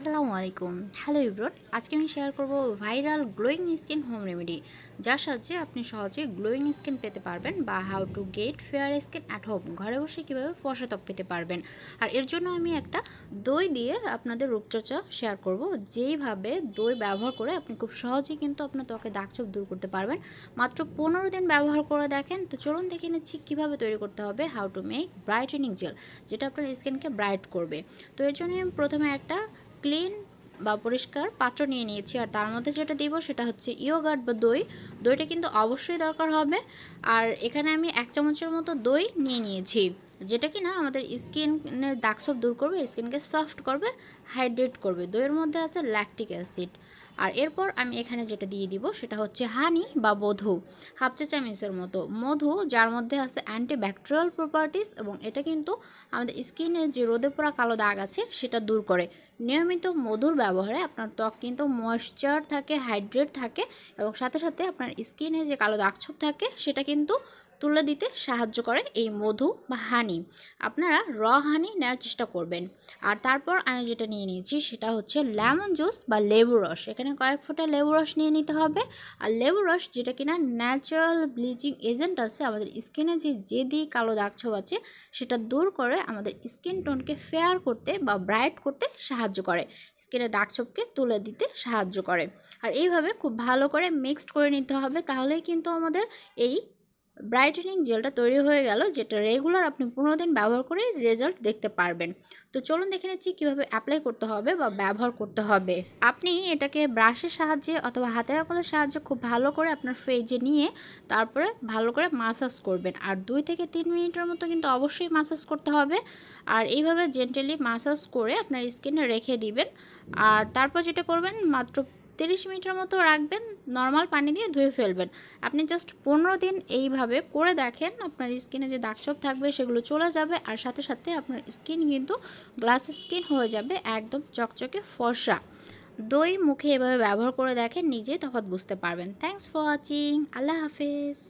আসসালামু আলাইকুম। Hello everyone, আজকে আমি শেয়ার করব viral glowing skin home remedy, যার সাহায্যে আপনি সহজে গ্লোয়িং স্কিন পেতে পারবেন বা how to get fair skin at home, ঘরে বসে কীভাবে ফর্সা ত্বক পেতে পারবেন। আর এর জন্য আমি একটা দই দিয়ে আপনাদের রূপচর্চা শেয়ার করব, যেইভাবে দই ব্যবহার করে আপনি খুব সহজেই কিন্তু আপনার ত্বকে দাগছোপ দূর করতে পারবেন। মাত্র 15 দিন ব্যবহার করে দেখেন। তো চলুন দেখে নিচ্ছি কীভাবে তৈরি করতে হবে how to make brightening gel, যেটা আপনার স্কিনকে ব্রাইট করবে। তো এর জন্য আমি প্রথমে একটা ক্লিন বা পরিষ্কার পাত্র নিয়ে নিয়েছি, আর তার মধ্যে যেটা দিব সেটা হচ্ছে ইয়োগার্ট বা দইটা কিন্তু অবশ্যই দরকার হবে। আর এখানে আমি 1 চামচের মতো দই নিয়ে নিয়েছি, যেটা কিনা আমাদের স্কিনের দাগছোপ দূর করবে, স্কিনকে সফট করবে, হাইড্রেট করবে। দইয়ের মধ্যে আছে ল্যাকটিক অ্যাসিড। আর এরপর আমি এখানে যেটা দিয়ে দিব সেটা হচ্ছে হানি বা মধু, 1/2 চা চামচের মতো মধু, যার মধ্যে আছে অ্যান্টিব্যাকটেরিয়াল প্রপার্টিস, এবং এটা কিন্তু আমাদের স্কিনে যে রোদে পোড়া কালো দাগ আছে সেটা দূর করে। নিয়মিত মধুর ব্যবহারে আপনার ত্বক কিন্তু ময়েশ্চার থাকে, হাইড্রেট থাকে, এবং সাথে সাথে আপনার স্কিনে যে কালো দাগছোপ থাকে সেটা কিন্তু তুলে দিতে সাহায্য করে এই মধু বা হানি। আপনারা হানি নেওয়ার চেষ্টা করবেন। আর তারপর আমি যেটা নিয়ে নিয়েছি সেটা হচ্ছে লেমন জুস বা লেবু রস। এখানে কয়েক ফোঁটা লেবু রস নিয়ে নিতে হবে। আর লেবু রস, যেটা কিনা ন্যাচারাল ব্লিচিং এজেন্ট আছে, আমাদের স্কিনে যে জেদি কালো দাগছোপ আছে সেটা দূর করে আমাদের স্কিন টোনকে ফেয়ার করতে বা ব্রাইট করতে সাহায্য করে, স্কিনের দাগছোপকে তুলে দিতে সাহায্য করে। আর এইভাবে খুব ভালো করে মিক্সড করে নিতে হবে, তাহলেই কিন্তু আমাদের এই ব্রাইটেনিং জেলটা তৈরি হয়ে গেল, যেটা রেগুলার আপনি 15 দিন ব্যবহার করে রেজাল্ট দেখতে পারবেন। তো চলুন দেখে নিচ্ছি কীভাবে অ্যাপ্লাই করতে হবে বা ব্যবহার করতে হবে। আপনি এটাকে ব্রাশের সাহায্যে অথবা হাতের আঙুলের সাহায্যে খুব ভালো করে আপনার ফেজে নিয়ে তারপরে ভালো করে মাসাজ করবেন। আর 2 থেকে 3 মিনিটের মতো কিন্তু অবশ্যই মাসাজ করতে হবে। আর এইভাবে জেন্টালি মাসাজ করে আপনার স্কিনে রেখে দিবেন। আর তারপর যেটা করবেন, মাত্র 30 মিনিটের মতো রাখবেন, নর্মাল পানি দিয়ে ধুয়ে ফেলবেন। আপনি জাস্ট 15 দিন এইভাবে করে দেখেন, আপনার স্কিনে যে দাগছোপ থাকবে সেগুলো চলে যাবে, আর সাথে সাথে আপনার স্কিন কিন্তু গ্লাস স্কিন হয়ে যাবে, একদম চকচকে ফর্সা। দই মুখে এভাবে ব্যবহার করে দেখেন, নিজেই তফাৎ বুঝতে পারবেন। Thanks for watching. আল্লাহ হাফেজ।